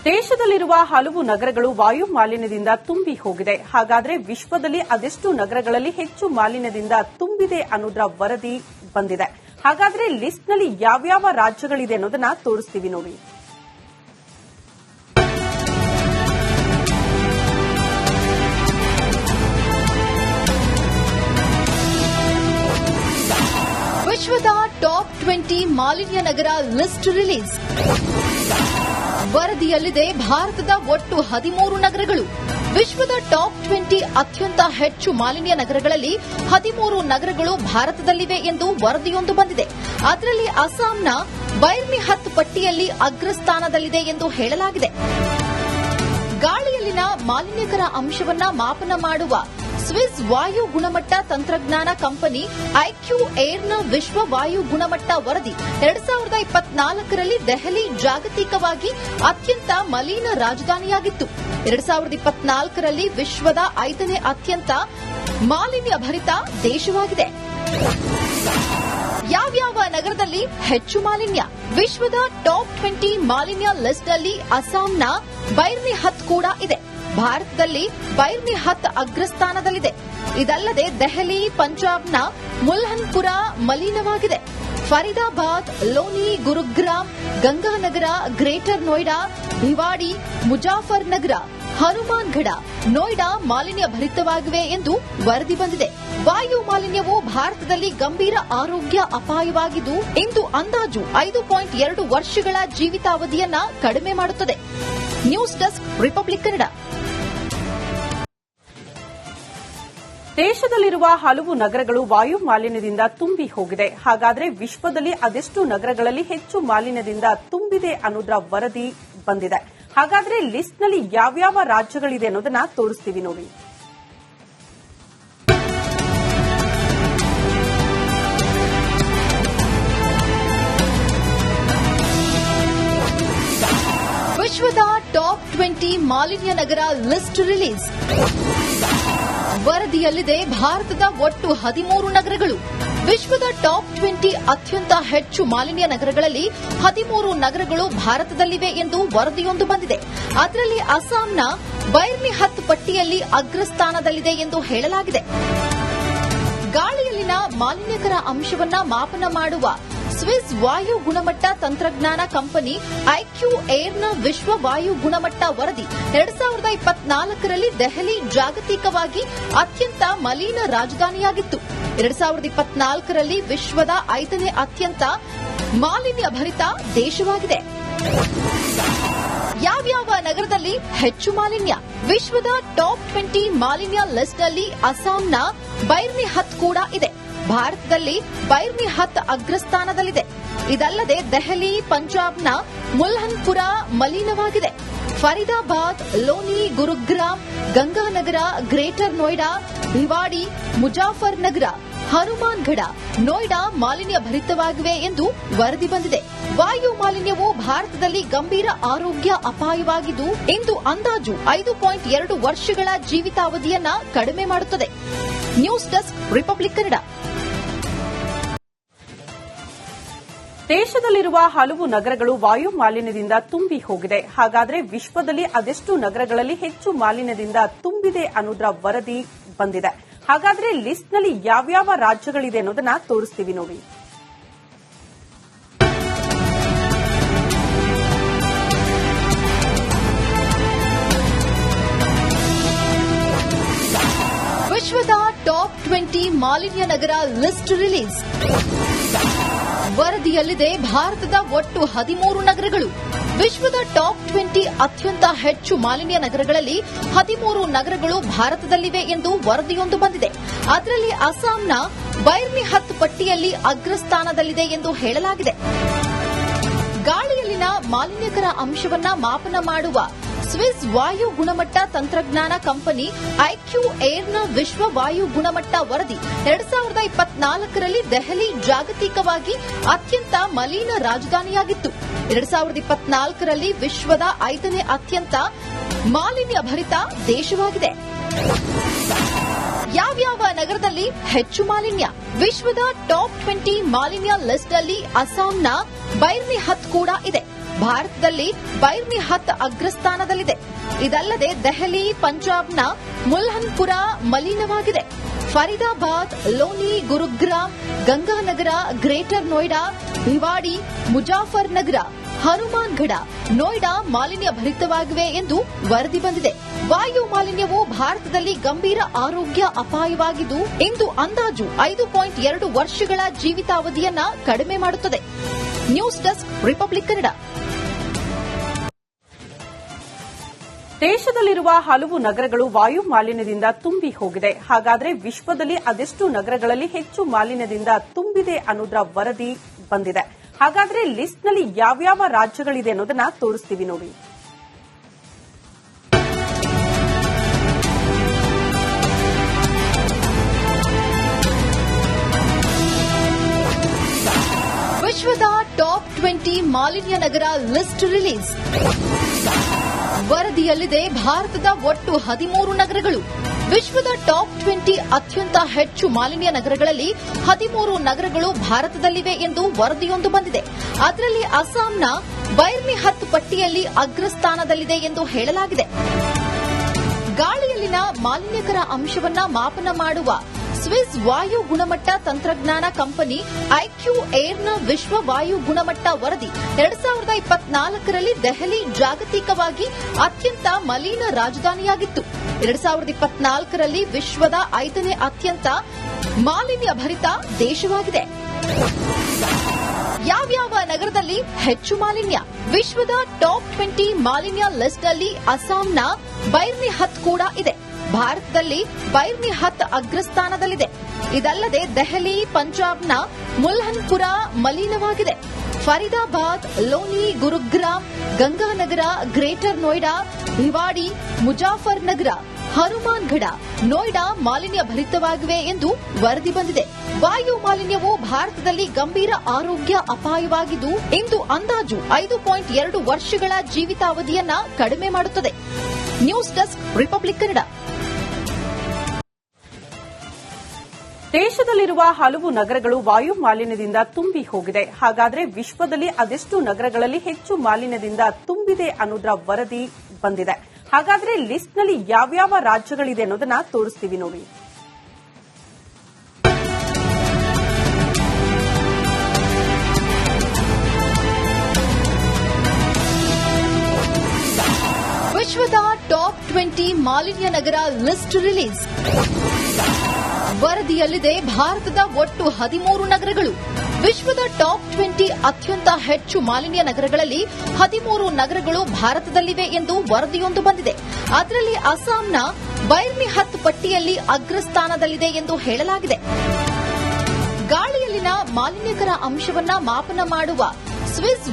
ದೇಶದಲ್ಲಿರುವ ಹಲವು ನಗರಗಳು ವಾಯು ಮಾಲಿನ್ಯದಿಂದ ತುಂಬಿ ಹೋಗಿದೆ. ಹಾಗಾದರೆ ವಿಶ್ವದಲ್ಲಿ ಅದೆಷ್ಟು ನಗರಗಳಲ್ಲಿ ಹೆಚ್ಚು ಮಾಲಿನ್ಯದಿಂದ ತುಂಬಿದೆ ಅನ್ನೋದರ ವರದಿ ಬಂದಿದೆ. ಹಾಗಾದರೆ ಲಿಸ್ಟ್ನಲ್ಲಿ ಯಾವ್ಯಾವ ರಾಜ್ಯಗಳಿದೆ ಅನ್ನೋದನ್ನ ತೋರಿಸ್ತೀವಿ ನೋಡಿ. ವಿಶ್ವದ ಟಾಪ್ 20 ಮಾಲಿನ್ಯ ನಗರ ಲಿಸ್ಟ್ ರಿಲೀಸ್. ವರದಿಯಲ್ಲಿದೆ ಭಾರತದ ಒಟ್ಟು 13 ನಗರಗಳು. ವಿಶ್ವದ ಟಾಪ್ 20 ಅತ್ಯಂತ ಹೆಚ್ಚು ಮಾಲಿನ್ಯ ನಗರಗಳಲ್ಲಿ 13 ನಗರಗಳು ಭಾರತದಲ್ಲಿವೆ ಎಂದು ವರದಿಯೊಂದು ಬಂದಿದೆ. ಅದರಲ್ಲಿ ಅಸ್ಸಾಂನ ಬೈರ್ನಿಹತ್ ಪಟ್ಟಿಯಲ್ಲಿ ಅಗ್ರಸ್ಥಾನದಲ್ಲಿದೆ ಎಂದು ಹೇಳಲಾಗಿದೆ. ಗಾಳಿಯಲ್ಲಿನ ಮಾಲಿನ್ಯಕರ ಅಂಶವನ್ನ ಮಾಪನ ಮಾಡುವ ಸ್ವಿಸ್ ವಾಯು ಗುಣಮಟ್ಟ ತಂತ್ರಜ್ಞಾನ ಕಂಪನಿ ಐಕ್ಯೂ ಏರ್ನ ವಿಶ್ವ ವಾಯು ಗುಣಮಟ್ಟ ವರದಿ 2024ರಲ್ಲಿ ದೆಹಲಿ ಜಾಗತಿಕವಾಗಿ ಅತ್ಯಂತ ಮಲಿನ ರಾಜಧಾನಿಯಾಗಿತ್ತು. 2024ರಲ್ಲಿ ವಿಶ್ವದ 5ನೇ ಅತ್ಯಂತ ಮಾಲಿನ್ಯ ಭರಿತ ದೇಶವಾಗಿದೆ. ಯಾವ್ಯಾವ ನಗರದಲ್ಲಿ ಹೆಚ್ಚು ಮಾಲಿನ್ಯ? ವಿಶ್ವದ ಟಾಪ್ 20 ಮಾಲಿನ್ಯ ಲಿಸ್ಟ್ನಲ್ಲಿ ಅಸ್ಸಾಂನ ಬೈರ್ನಿಹತ್ ಕೂಡ ಇದೆ. ಭಾರತದಲ್ಲಿ ಬೈರ್ನಿಹತ್ ಅಗ್ರಸ್ಥಾನದಲ್ಲಿದೆ. ಇದಲ್ಲದೆ ದೆಹಲಿ, ಪಂಜಾಬ್ನ ಮುಲ್ಹನ್ಪುರ ಮಲಿನವಾಗಿದೆ. ಫರೀದಾಬಾದ್, ಲೋನಿ, ಗುರುಗ್ರಾಮ್, ಗಂಗಾನಗರ, ಗ್ರೇಟರ್ ನೋಯ್ಡಾ, ಭಿವಾಡಿ, ಮುಜಾಫರ್ನಗರ, ಹನುಮಾನ್ಗಢ, ನೋಯ್ಡಾ ಮಾಲಿನ್ಯ ಭರಿತವಾಗಿವೆ ಎಂದು ವರದಿ ಬಂದಿದೆ. ವಾಯು ಮಾಲಿನ್ಯವು ಭಾರತದಲ್ಲಿ ಗಂಭೀರ ಆರೋಗ್ಯ ಅಪಾಯವಾಗಿದ್ದು ಇಂದು ಅಂದಾಜು 5.2 ವರ್ಷಗಳ ಜೀವಿತಾವಧಿಯನ್ನ ಕಡಿಮೆ ಮಾಡುತ್ತದೆ. News desk, republic Kannada. ದೇಶದಲ್ಲಿರುವ ಹಲವು ನಗರಗಳು ವಾಯು ಮಾಲಿನ್ಯದಿಂದ ತುಂಬಿ ಹೋಗಿದೆ. ಹಾಗಾದರೆ ವಿಶ್ವದಲ್ಲಿ ಅದೆಷ್ಟು ನಗರಗಳಲ್ಲಿ ಹೆಚ್ಚು ಮಾಲಿನ್ಯದಿಂದ ತುಂಬಿದೆ ಅನ್ನೋದರ ವರದಿ ಬಂದಿದೆ. ಹಾಗಾದರೆ ಲಿಸ್ಟ್ನಲ್ಲಿ ಯಾವ್ಯಾವ ರಾಜ್ಯಗಳಿದೆ ಅನ್ನೋದನ್ನ ತೋರಿಸ್ತೀವಿ ನೋಡಿ. ವಿಶ್ವದ ಟಾಪ್ 20 ಮಾಲಿನ್ಯ ನಗರ ಲಿಸ್ಟ್ ರಿಲೀಸ್. ವರದಿಯಲ್ಲಿದೆ ಭಾರತದ ಒಟ್ಟು 13 ನಗರಗಳು. ವಿಶ್ವದ ಟಾಪ್ 20 ಅತ್ಯಂತ ಹೆಚ್ಚು ಮಾಲಿನ್ಯ ನಗರಗಳಲ್ಲಿ 13 ನಗರಗಳು ಭಾರತದಲ್ಲಿವೆ ಎಂದು ವರದಿಯೊಂದು ಬಂದಿದೆ. ಅದರಲ್ಲಿ ಅಸ್ಸಾಂನ ಬೈರ್ನಿಹತ್ ಪಟ್ಟಿಯಲ್ಲಿ ಅಗ್ರಸ್ಥಾನದಲ್ಲಿದೆ ಎಂದು ಹೇಳಲಾಗಿದೆ. ಗಾಳಿಯಲ್ಲಿನ ಮಾಲಿನ್ಯಕರ ಅಂಶವನ್ನ ಮಾಪನ ಮಾಡುವ ಸ್ವಿಸ್ ವಾಯು ಗುಣಮಟ್ಟ ತಂತ್ರಜ್ಞಾನ ಕಂಪನಿ ಐಕ್ಯೂ ಏರ್ನ ವಿಶ್ವ ವಾಯು ಗುಣಮಟ್ಟ ವರದಿ 2024ರಲ್ಲಿ ದೆಹಲಿ ಜಾಗತಿಕವಾಗಿ ಅತ್ಯಂತ ಮಲಿನ ರಾಜಧಾನಿಯಾಗಿತ್ತು. 2024ರಲ್ಲಿ ವಿಶ್ವದ 5ನೇ ಅತ್ಯಂತ ಮಾಲಿನ್ಯ ಭರಿತ ದೇಶವಾಗಿದೆ. ಯಾವ್ಯಾವ ನಗರದಲ್ಲಿ ಹೆಚ್ಚು ಮಾಲಿನ್ಯ? ವಿಶ್ವದ ಟಾಪ್ 20 ಮಾಲಿನ್ಯ ಲಿಸ್ಟ್ನಲ್ಲಿ ಅಸ್ಸಾಂನ ಬೈರ್ನಿಹತ್ ಕೂಡ ಇದೆ. ಭಾರತದಲ್ಲಿ ಬೈರ್ನಿಹತ್ ಅಗ್ರಸ್ಥಾನದಲ್ಲಿದೆ. ಇದಲ್ಲದೆ ದೆಹಲಿ, ಪಂಜಾಬ್ನ ಮುಲ್ಹನ್ಪುರ ಮಲಿನವಾಗಿದೆ. ಫರೀದಾಬಾದ್, ಲೋನಿ, ಗುರುಗ್ರಾಮ್, ಗಂಗಾನಗರ, ಗ್ರೇಟರ್ ನೋಯ್ಡಾ, ಭಿವಾಡಿ, ಮುಜಾಫರ್ನಗರ, ಹನುಮಾನ್ಗಢ, ನೋಯ್ಡಾ ಮಾಲಿನ್ಯ ಭರಿತವಾಗಿವೆ ಎಂದು ವರದಿ ಬಂದಿದೆ. ವಾಯು ಮಾಲಿನ್ಯವು ಭಾರತದಲ್ಲಿ ಗಂಭೀರ ಆರೋಗ್ಯ ಅಪಾಯವಾಗಿದ್ದು ಇಂದು ಅಂದಾಜು 5.2 ವರ್ಷಗಳ ಜೀವಿತಾವಧಿಯನ್ನ ಕಡಿಮೆ ಮಾಡುತ್ತದೆ. News desk, republic Kannada. ದೇಶದಲ್ಲಿರುವ ಹಲವು ನಗರಗಳು ವಾಯು ಮಾಲಿನ್ಯದಿಂದ ತುಂಬಿ ಹೋಗಿದೆ. ಹಾಗಾದರೆ ವಿಶ್ವದಲ್ಲಿ ಅದೆಷ್ಟು ನಗರಗಳಲ್ಲಿ ಹೆಚ್ಚು ಮಾಲಿನ್ಯದಿಂದ ತುಂಬಿದೆ ಅನ್ನೋದರ ವರದಿ ಬಂದಿದೆ. ಹಾಗಾದರೆ ಲಿಸ್ಟ್ನಲ್ಲಿ ಯಾವ್ಯಾವ ರಾಜ್ಯಗಳಿದೆ ಅನ್ನೋದನ್ನ ತೋರಿಸ್ತೀವಿ ನೋಡಿ. ವಿಶ್ವದ ಟಾಪ್ 20 ಮಾಲಿನ್ಯ ನಗರ ಲಿಸ್ಟ್ ರಿಲೀಸ್. ವರದಿಯಲ್ಲಿದೆ ಭಾರತದ ಒಟ್ಟು 13 ನಗರಗಳು. ವಿಶ್ವದ ಟಾಪ್ 20 ಅತ್ಯಂತ ಹೆಚ್ಚು ಮಾಲಿನ್ಯ ನಗರಗಳಲ್ಲಿ 13 ನಗರಗಳು ಭಾರತದಲ್ಲಿವೆ ಎಂದು ವರದಿಯೊಂದು ಬಂದಿದೆ. ಅದರಲ್ಲಿ ಅಸ್ಸಾಂನ ಬೈರ್ನಿಹತ್ ಪಟ್ಟಿಯಲ್ಲಿ ಅಗ್ರಸ್ಥಾನದಲ್ಲಿದೆ ಎಂದು ಹೇಳಲಾಗಿದೆ. ಗಾಳಿಯಲ್ಲಿನ ಮಾಲಿನ್ಯಕರ ಅಂಶವನ್ನ ಮಾಪನ ಮಾಡುವ ಸ್ವಿಸ್ ವಾಯು ಗುಣಮಟ್ಟ ತಂತ್ರಜ್ಞಾನ ಕಂಪನಿ ಐಕ್ಯೂ ಏರ್ನ ವಿಶ್ವ ವಾಯು ಗುಣಮಟ್ಟ ವರದಿ 2024ರಲ್ಲಿ ದೆಹಲಿ ಜಾಗತಿಕವಾಗಿ ಅತ್ಯಂತ ಮಲಿನ ರಾಜಧಾನಿಯಾಗಿತ್ತು. 2024ರಲ್ಲಿ ವಿಶ್ವದ 5ನೇ ಅತ್ಯಂತ ಮಾಲಿನ್ಯ ಭರಿತ ದೇಶವಾಗಿದೆ. ಯಾವ್ಯಾವ ನಗರದಲ್ಲಿ ಹೆಚ್ಚು ಮಾಲಿನ್ಯ? ವಿಶ್ವದ ಟಾಪ್ 20 ಮಾಲಿನ್ಯ ಲಿಸ್ಟ್ನಲ್ಲಿ ಅಸ್ಸಾಂನ ಬೈರ್ನಿಹತ್ ಕೂಡ ಇದೆ. ಭಾರತದಲ್ಲಿ ಬೈರ್ನಿಹತ್ ಅಗ್ರಸ್ಥಾನದಲ್ಲಿದೆ. ಇದಲ್ಲದೆ ದೆಹಲಿ, ಪಂಜಾಬ್ನ ಮುಲ್ಹನ್ಪುರ ಮಲಿನವಾಗಿದೆ. ಫರೀದಾಬಾದ್, ಲೋನಿ, ಗುರುಗ್ರಾಮ್, ಗಂಗಾನಗರ, ಗ್ರೇಟರ್ ನೋಯ್ಡಾ, ಭಿವಾಡಿ, ಮುಜಾಫರ್ನಗರ, ಹನುಮಾನ್ಗಢ, ನೋಯ್ಡಾ ಮಾಲಿನ್ಯ ಭರಿತವಾಗಿವೆ ಎಂದು ವರದಿ ಬಂದಿದೆ. ವಾಯು ಮಾಲಿನ್ಯವು ಭಾರತದಲ್ಲಿ ಗಂಭೀರ ಆರೋಗ್ಯ ಅಪಾಯವಾಗಿದ್ದು, ಇಂದು ಅಂದಾಜು 5.2 ವರ್ಷಗಳ ಜೀವಿತಾವಧಿಯನ್ನ ಕಡಿಮೆ ಮಾಡುತ್ತದೆ. News desk, republic Kannada. ದೇಶದಲ್ಲಿರುವ ಹಲವು ನಗರಗಳು ವಾಯು ಮಾಲಿನ್ಯದಿಂದ ತುಂಬಿ ಹೋಗಿದೆ. ಹಾಗಾದರೆ ವಿಶ್ವದಲ್ಲಿ ಅದೆಷ್ಟು ನಗರಗಳಲ್ಲಿ ಹೆಚ್ಚು ಮಾಲಿನ್ಯದಿಂದ ತುಂಬಿದೆ ಅನ್ನೋದರ ವರದಿ ಬಂದಿದೆ. ಹಾಗಾದರೆ ಲಿಸ್ಟ್ನಲ್ಲಿ ಯಾವ್ಯಾವ ರಾಜ್ಯಗಳಿದೆ ಅನ್ನೋದನ್ನ ತೋರಿಸ್ತೀವಿ ನೋಡಿ. ವಿಶ್ವದ ಟಾಪ್ 20 ಮಾಲಿನ್ಯ ನಗರ ಲಿಸ್ಟ್ ರಿಲೀಸ್. ವರದಿಯಲ್ಲಿದೆ ಭಾರತದ ಒಟ್ಟು 13 ನಗರಗಳು. ವಿಶ್ವದ ಟಾಪ್ 20 ಅತ್ಯಂತ ಹೆಚ್ಚು ಮಾಲಿನ್ಯ ನಗರಗಳಲ್ಲಿ 13 ನಗರಗಳು ಭಾರತದಲ್ಲಿವೆ ಎಂದು ವರದಿಯೊಂದು ಬಂದಿದೆ. ಅದರಲ್ಲಿ ಅಸ್ಸಾಂನ ಬೈರ್ನಿಹತ್ ಪಟ್ಟಿಯಲ್ಲಿ ಅಗ್ರಸ್ಥಾನದಲ್ಲಿದೆ ಎಂದು ಹೇಳಲಾಗಿದೆ. ಗಾಳಿಯಲ್ಲಿನ ಮಾಲಿನ್ಯಕರ ಅಂಶವನ್ನ ಮಾಪನ ಮಾಡುವ ಸ್ವಿಸ್ ವಾಯು ಗುಣಮಟ್ಟ ತಂತ್ರಜ್ಞಾನ ಕಂಪನಿ ಐಕ್ಯೂ ಏರ್ನ ವಿಶ್ವ ವಾಯು ಗುಣಮಟ್ಟ ವರದಿ 2024ರಲ್ಲಿ ದೆಹಲಿ ಜಾಗತಿಕವಾಗಿ ಅತ್ಯಂತ ಮಲಿನ ರಾಜಧಾನಿಯಾಗಿತ್ತು. 2024ರಲ್ಲಿ ವಿಶ್ವದ 5ನೇ ಅತ್ಯಂತ ಮಾಲಿನ್ಯ ಭರಿತ ದೇಶವಾಗಿದೆ. ಯಾವ್ಯಾವ ನಗರದಲ್ಲಿ ಹೆಚ್ಚು ಮಾಲಿನ್ಯ? ವಿಶ್ವದ ಟಾಪ್ 20 ಮಾಲಿನ್ಯ ಲಿಸ್ಟ್ನಲ್ಲಿ ಅಸ್ಸಾಂನ ಬೈರ್ನಿಹತ್ ಕೂಡ ಇದೆ. ಭಾರತದಲ್ಲಿ ಬೈರ್ನಿಹತ್ ಅಗ್ರಸ್ಥಾನದಲ್ಲಿದೆ. ಇದಲ್ಲದೆ ದೆಹಲಿ, ಪಂಜಾಬ್ನ ಮುಲ್ಹನ್ಪುರ ಮಲಿನವಾಗಿದೆ. ಫರೀದಾಬಾದ್, ಲೋನಿ, ಗುರುಗ್ರಾಮ್, ಗಂಗಾನಗರ, ಗ್ರೇಟರ್ ನೋಯ್ಡಾ, ಭಿವಾಡಿ, ಮುಜಾಫರ್ನಗರ, ಹನುಮಾನ್ಗಢ, ನೋಯ್ಡಾ ಮಾಲಿನ್ಯ ಭರಿತವಾಗಿವೆ ಎಂದು ವರದಿ ಬಂದಿದೆ. ವಾಯು ಮಾಲಿನ್ಯವು ಭಾರತದಲ್ಲಿ ಗಂಭೀರ ಆರೋಗ್ಯ ಅಪಾಯವಾಗಿದ್ದು, ಇಂದು ಅಂದಾಜು 5.2 ವರ್ಷಗಳ ಜೀವಿತಾವಧಿಯನ್ನ ಕಡಿಮೆ ಮಾಡುತ್ತದೆ. News desk, republic Kannada. ದೇಶದಲ್ಲಿರುವ ಹಲವು ನಗರಗಳು ವಾಯು ಮಾಲಿನ್ಯದಿಂದ ತುಂಬಿ ಹೋಗಿದೆ. ಹಾಗಾದರೆ ವಿಶ್ವದಲ್ಲಿ ಅದೆಷ್ಟು ನಗರಗಳಲ್ಲಿ ಹೆಚ್ಚು ಮಾಲಿನ್ಯದಿಂದ ತುಂಬಿದೆ ಅನ್ನೋದರ ವರದಿ ಬಂದಿದೆ. ಹಾಗಾದರೆ ಲಿಸ್ಟ್ನಲ್ಲಿ ಯಾವ್ಯಾವ ರಾಜ್ಯಗಳಿದೆ ಅನ್ನೋದನ್ನ ತೋರಿಸ್ತೀವಿ ನೋಡಿ. ವಿಶ್ವದ ಟಾಪ್ 20 ಮಾಲಿನ್ಯ ನಗರ ಲಿಸ್ಟ್ ರಿಲೀಸ್. ವರದಿಯಲ್ಲಿದೆ ಭಾರತದ ಒಟ್ಟು 13 ನಗರಗಳು. ವಿಶ್ವದ ಟಾಪ್ 20 ಅತ್ಯಂತ ಹೆಚ್ಚು ಮಾಲಿನ್ಯ ನಗರಗಳಲ್ಲಿ 13 ನಗರಗಳು ಭಾರತದಲ್ಲಿವೆ ಎಂದು ವರದಿಯೊಂದು ಬಂದಿದೆ. ಅದರಲ್ಲಿ ಅಸ್ಸಾಂನ ಬೈರ್ನಿಹತ್ ಪಟ್ಟಿಯಲ್ಲಿ ಅಗ್ರಸ್ಥಾನದಲ್ಲಿದೆ ಎಂದು ಹೇಳಲಾಗಿದೆ. ಗಾಳಿಯಲ್ಲಿನ ಮಾಲಿನ್ಯಕರ ಅಂಶವನ್ನ ಮಾಪನ ಮಾಡುವ ಸ್ವಿಸ್